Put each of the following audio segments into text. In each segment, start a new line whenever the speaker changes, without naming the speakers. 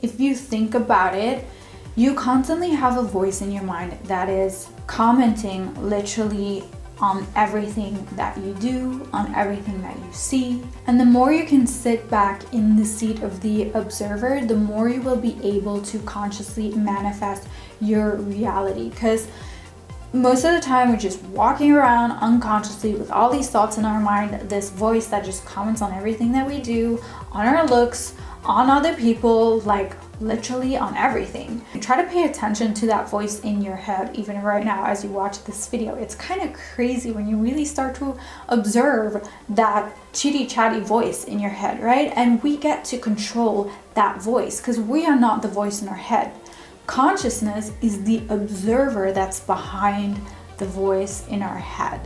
if you think about it, you constantly have a voice in your mind that is commenting literally on everything that you do, on everything that you see. And the more you can sit back in the seat of the observer, the more you will be able to consciously manifest your reality. Because most of the time we're just walking around unconsciously with all these thoughts in our mind, this voice that just comments on everything that we do, on our looks, on other people, like literally on everything. Try to pay attention to that voice in your head even right now as you watch this video. It's kind of crazy when you really start to observe that chitty chatty voice in your head, right? And we get to control that voice because we are not the voice in our head. Consciousness is the observer that's behind the voice in our head.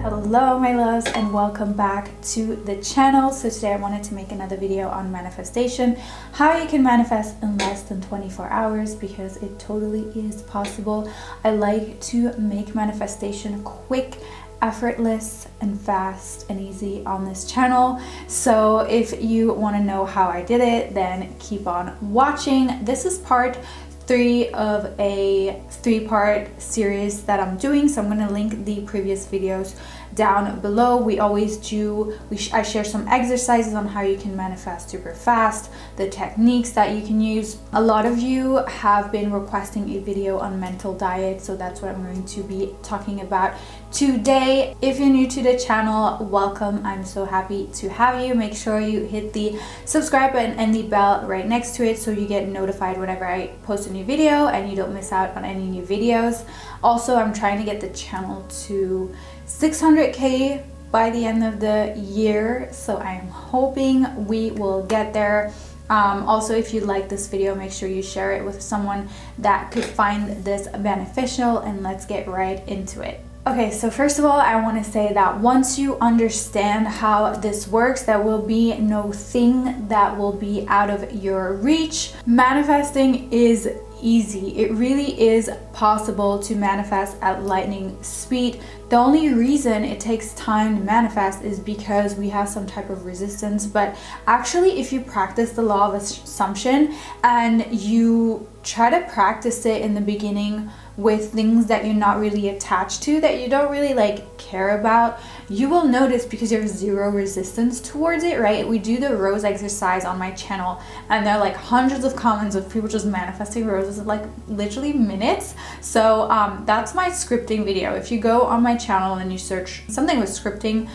Hello my loves, and welcome back to the channel. So today I wanted to make another video on manifestation, how you can manifest in less than 24 hours, because it totally is possible. I like to make manifestation quick, effortless and fast and easy on this channel. So if you want to know how I did it, then keep on watching. This is part 3 of a 3-part series that I'm doing, so I'm going to link the previous videos down below. We always do, I share some exercises on how you can manifest super fast, the techniques that you can use. A lot of you have been requesting a video on mental diet, so that's what I'm going to be talking about today. If you're new to the channel, welcome. I'm so happy to have you. Make sure you hit the subscribe button and the bell right next to it so you get notified whenever I post a new video and you don't miss out on any new videos. Also, I'm trying to get the channel to 600k by the end of the year, so I am hoping we will get there. Also, if you like this video, make sure you share it with someone that could find this beneficial, and let's get right into it. Okay, so first of all, I want to say that once you understand how this works, there will be no thing that will be out of your reach. Manifesting is easy. It really is possible to manifest at lightning speed. The only reason it takes time to manifest is because we have some type of resistance. But actually, if you practice the law of assumption and you try to practice it in the beginning with things that you're not really attached to, that you don't really care about, you will notice, because you have zero resistance towards it, right? We do the rose exercise on my channel, and there are hundreds of comments of people just manifesting roses in literally minutes. So that's my scripting video. If you go on my channel and you search something with scripting,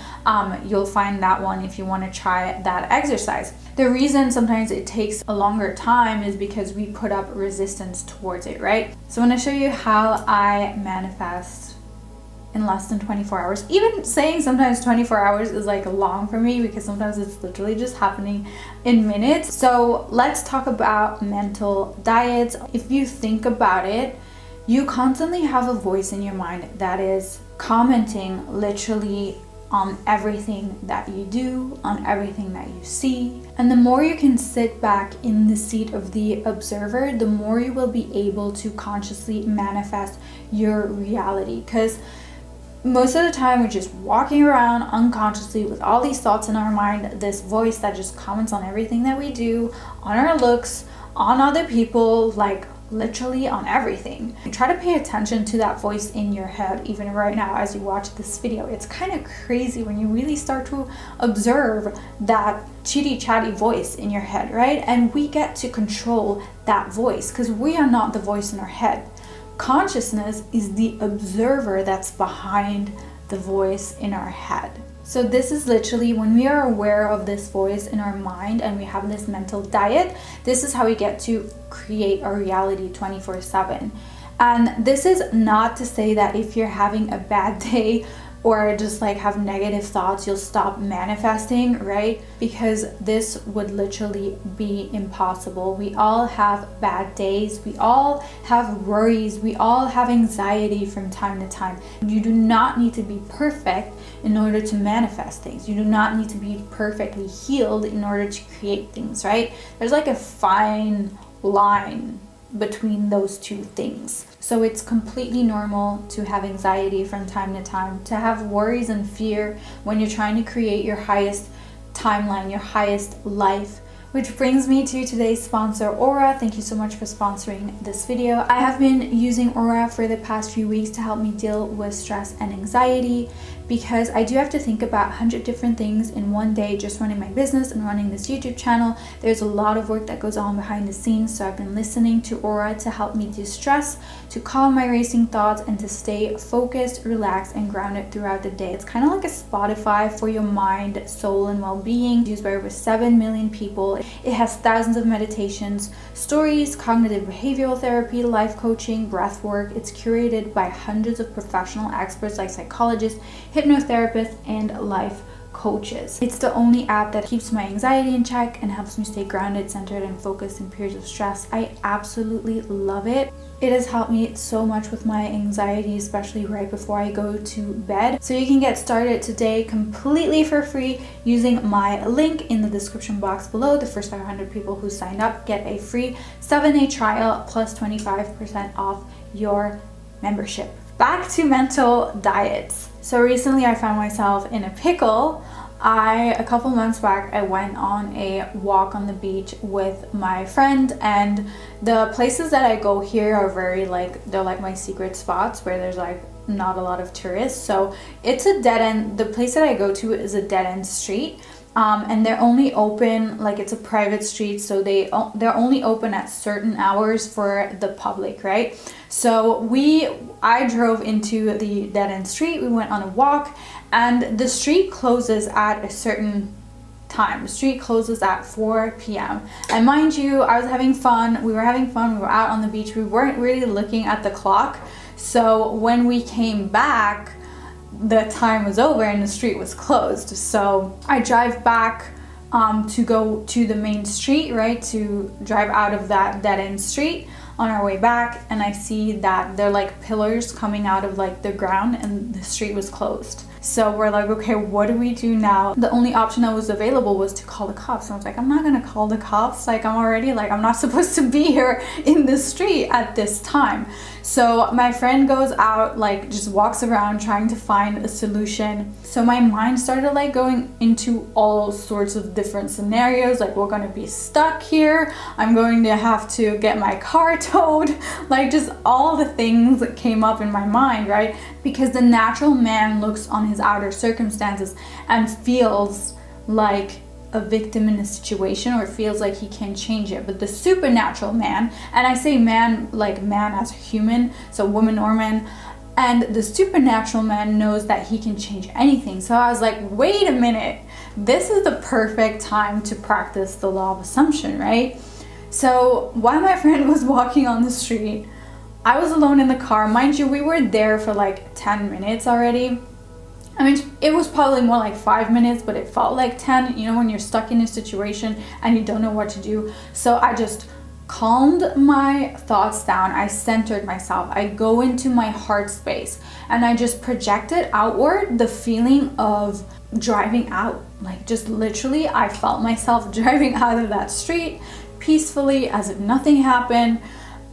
you'll find that one if you want to try that exercise. The reason sometimes it takes a longer time is because we put up resistance towards it, right? So I'm going to show you how I manifest in less than 24 hours. Even saying sometimes 24 hours is long for me, because sometimes it's literally just happening in minutes. So let's talk about mental diets. If you think about it, you constantly have a voice in your mind that is commenting literally on everything that you do, on everything that you see. And the more you can sit back in the seat of the observer, the more you will be able to consciously manifest your reality. Because most of the time we're just walking around unconsciously with all these thoughts in our mind, this voice that just comments on everything that we do, on our looks, on other people, literally on everything. Try to pay attention to that voice in your head even right now as you watch this video. It's kind of crazy when you really start to observe that chitty chatty voice in your head, right? And we get to control that voice because we are not the voice in our head. Consciousness is the observer that's behind the voice in our head. So this is literally when we are aware of this voice in our mind and we have this mental diet, this is how we get to create our reality 24/7. And this is not to say that if you're having a bad day or just have negative thoughts, you'll stop manifesting, right? Because this would literally be impossible. We all have bad days. We all have worries. We all have anxiety from time to time. You do not need to be perfect in order to manifest things. You do not need to be perfectly healed in order to create things, right? There's a fine line between those two things. So it's completely normal to have anxiety from time to time, to have worries and fear when you're trying to create your highest timeline, your highest life. Which brings me to today's sponsor, Aura. Thank you so much for sponsoring this video. I have been using Aura for the past few weeks to help me deal with stress and anxiety, because I do have to think about 100 different things in one day, just running my business and running this YouTube channel. There's a lot of work that goes on behind the scenes, so I've been listening to Aura to help me de-stress, to calm my racing thoughts, and to stay focused, relaxed, and grounded throughout the day. It's kind of like a Spotify for your mind, soul, and well-being, used by over 7 million people. It has thousands of meditations, stories, cognitive behavioral therapy, life coaching, breath work. It's curated by hundreds of professional experts like psychologists, hypnotherapists, and life coaches. It's the only app that keeps my anxiety in check and helps me stay grounded, centered, and focused in periods of stress. I absolutely love it. It has helped me so much with my anxiety, especially right before I go to bed. So you can get started today completely for free using my link in the description box below. The first 500 people who signed up get a free 7-day trial plus 25% off your membership. Back to mental diets. So recently I found myself in a pickle. A couple months back, I went on a walk on the beach with my friend, and the places that I go here are very they're like my secret spots where there's like not a lot of tourists. So it's a dead end. The place that I go to is a dead end street. And they're only open, it's a private street, so they're only open at certain hours for the public, right? So I drove into the dead end street. We went on a walk, and the street closes at a certain time. The street closes at 4 p.m. And mind you, I was having fun. We were having fun. We were out on the beach. We weren't really looking at the clock. So when we came back, the time was over and the street was closed. So I drive back to go to the main street, right? To drive out of that dead end street. On our way back, and I see that they're like pillars coming out of the ground, and the street was closed. So we're like, okay, what do we do now? The only option that was available was to call the cops. And I was like, I'm not gonna call the cops. I'm already I'm not supposed to be here in the street at this time. So my friend goes out, just walks around trying to find a solution. So my mind started going into all sorts of different scenarios. We're gonna be stuck here. I'm going to have to get my car towed. Just all the things that came up in my mind, right? Because the natural man looks on his outer circumstances and feels like a victim in a situation, or feels like he can't change it. But the supernatural man, and I say man man as a human, so woman or man, and the supernatural man knows that he can change anything. So I was like, wait a minute, this is the perfect time to practice the law of assumption, right? So while my friend was walking on the street, I was alone in the car. Mind you, we were there for 10 minutes already. I mean, it was probably more 5 minutes, but it felt like 10, when you're stuck in a situation and you don't know what to do. So I just calmed my thoughts down. I centered myself. I go into my heart space, and I just projected outward the feeling of driving out. Just literally, I felt myself driving out of that street peacefully as if nothing happened.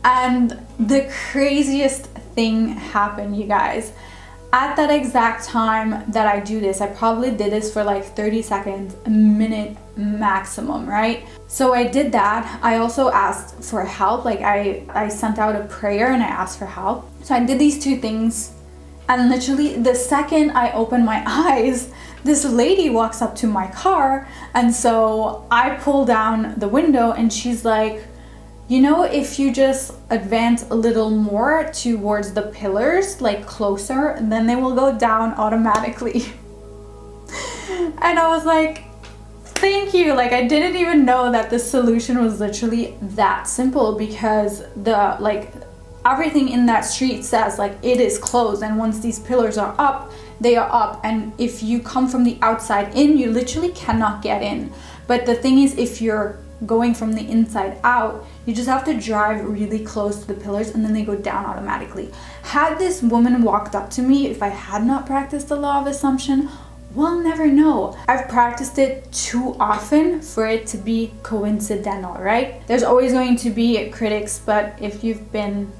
And the craziest thing happened, you guys. At that exact time that I do this, I probably did this for 30 seconds, a minute maximum, right? So I did that. I also asked for help. I sent out a prayer and I asked for help. So I did these two things, and literally the second I opened my eyes, this lady walks up to my car, and so I pull down the window, and she's like, if you just advance a little more towards the pillars, closer, then they will go down automatically. And I was like, thank you. I didn't even know that the solution was literally that simple, because everything in that street says it is closed, and once these pillars are up, they are up, and if you come from the outside in, you literally cannot get in. But the thing is, if you're going from the inside out, you just have to drive really close to the pillars, and then they go down automatically. Had this woman walked up to me, if I had not practiced the law of assumption, We'll never know. I've practiced it too often for it to be coincidental, right? There's always going to be critics, but if you've been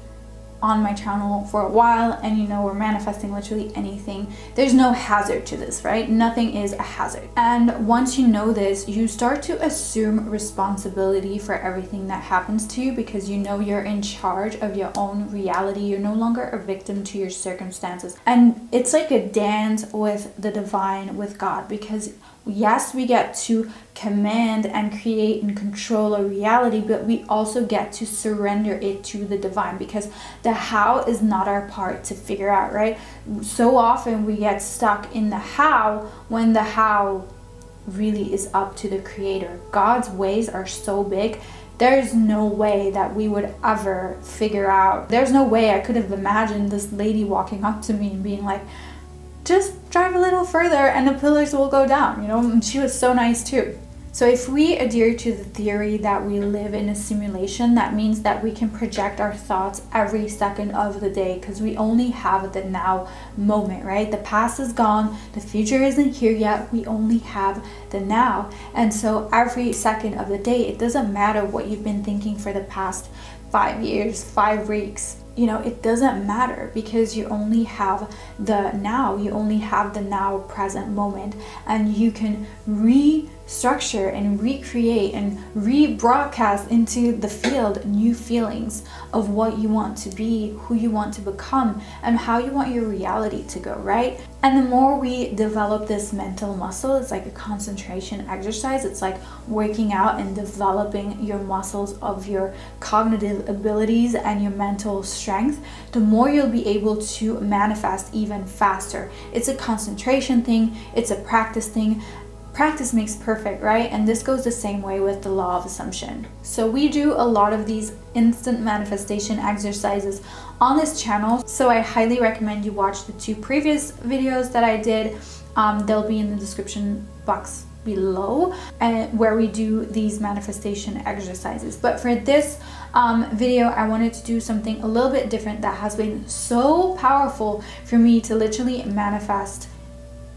on my channel for a while and you know we're manifesting literally anything, there's no hazard to this, right? Nothing is a hazard. And once you know this, you start to assume responsibility for everything that happens to you, because you know you're in charge of your own reality. You're no longer a victim to your circumstances. And it's like a dance with the divine, with God, because yes, we get to command and create and control a reality, but we also get to surrender it to the divine, because the how is not our part to figure out, right? So often we get stuck in the how when the how really is up to the creator. God's ways are so big. There's no way that we would ever figure out. There's no way I could have imagined this lady walking up to me and being like, just drive a little further and the pillars will go down, you know? And she was so nice too. So if we adhere to the theory that we live in a simulation, that means that we can project our thoughts every second of the day, because we only have the now moment, right? The past is gone, the future isn't here yet, we only have the now. And so every second of the day, it doesn't matter what you've been thinking for the past 5 years, 5 weeks, you know, it doesn't matter, because you only have the now. You only have the now present moment, and you can restructure and recreate and rebroadcast into the field new feelings of what you want to be, who you want to become, and how you want your reality to go, right? And the more we develop this mental muscle, it's like a concentration exercise. It's like working out and developing your muscles of your cognitive abilities and your mental strength, the more you'll be able to manifest even faster. It's a concentration thing, it's a practice thing. Practice makes perfect, right? And this goes the same way with the law of assumption. So we do a lot of these instant manifestation exercises on this channel. So I highly recommend you watch the 2 previous videos that I did. They'll be in the description box below, where we do these manifestation exercises. But for this video, I wanted to do something a little bit different that has been so powerful for me to literally manifest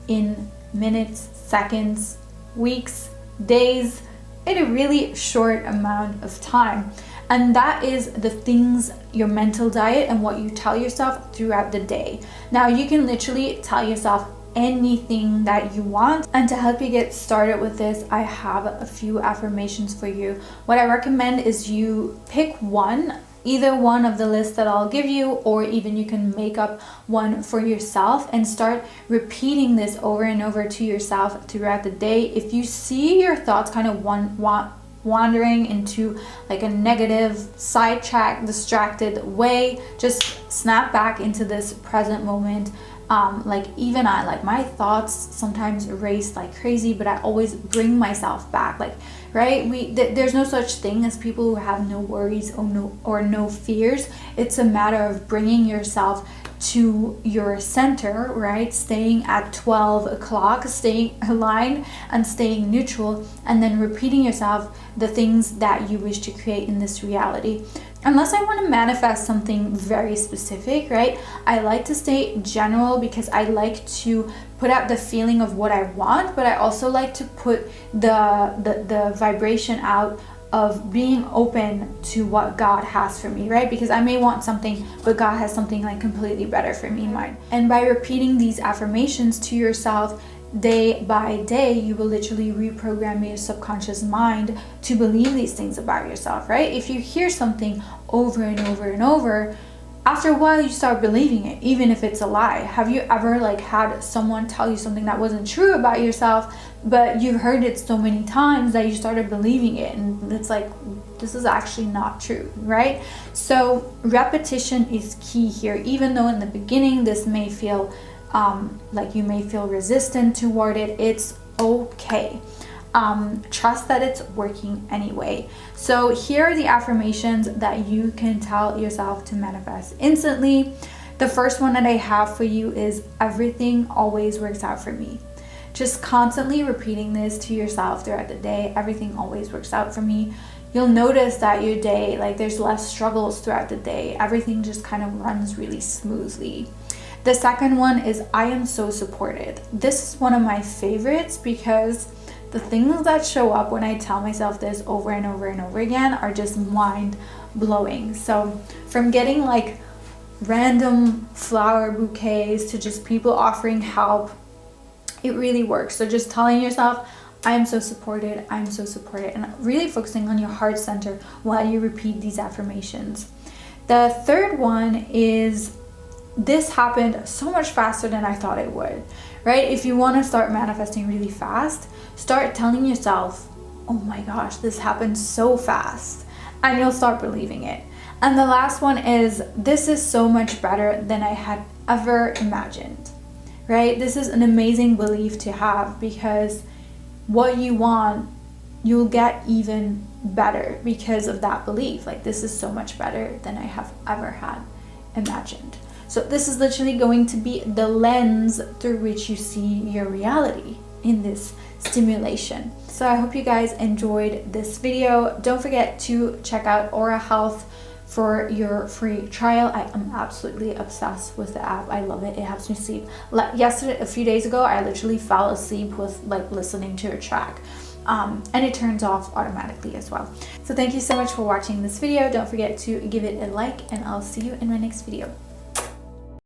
in minutes, seconds, weeks, days, in a really short amount of time. And that is the things, your mental diet and what you tell yourself throughout the day. Now you can literally tell yourself anything that you want. And to help you get started with this, I have a few affirmations for you. What I recommend is you pick one, either one of the list that I'll give you, or even you can make up one for yourself and start repeating this over and over to yourself throughout the day. If you see your thoughts kind of wandering into like a negative, sidetrack, distracted way, just snap back into this present moment. Like even my thoughts sometimes race like crazy, but I always bring myself back, like, right? There's no such thing as people who have no worries or no fears. It's a matter of bringing yourself to your center, right? Staying at 12 o'clock, staying aligned and staying neutral, and then repeating yourself the things that you wish to create in this reality. Unless I want to manifest something very specific, right? I like to stay general, because I like to put out the feeling of what I want, but I also like to put the vibration out of being open to what God has for me, right? Because I may want something, but God has something like completely better for me in mind. And by repeating these affirmations to yourself day by day, you will literally reprogram your subconscious mind to believe these things about yourself, right? If you hear something over and over and over, after a while you start believing it, even if it's a lie. Have you ever had someone tell you something that wasn't true about yourself, but you've heard it so many times that you started believing it, and it's like, this is actually not true, right? So repetition is key here. Even though in the beginning this may feel like you may feel resistant toward it, it's okay. Trust that it's working anyway. So here are the affirmations that you can tell yourself to manifest instantly. The first one that I have for you is, everything always works out for me. Just constantly repeating this to yourself throughout the day. Everything always works out for me. You'll notice that your day, there's less struggles throughout the day. Everything just kind of runs really smoothly. The second one is I am so supported. This is one of my favorites because the things that show up when I tell myself this over and over and over again are just mind blowing. So from getting like random flower bouquets to just people offering help, it really works. So just telling yourself, I am so supported, I'm so supported, and really focusing on your heart center while you repeat these affirmations. The third one is, this happened so much faster than I thought it would, right? If you want to start manifesting really fast, start telling yourself, oh my gosh, this happened so fast, and you'll start believing it. And the last one is, this is so much better than I had ever imagined, right? This is an amazing belief to have, because what you want, you'll get even better because of that belief. Like, this is so much better than I have ever had imagined. So this is literally going to be the lens through which you see your reality in this stimulation. So I hope you guys enjoyed this video. Don't forget to check out Aura Health for your free trial. I am absolutely obsessed with the app. I love it. It helps me sleep. Yesterday, a few days ago, I literally fell asleep with like listening to a track. And it turns off automatically as well. So thank you so much for watching this video. Don't forget to give it a like, and I'll see you in my next video.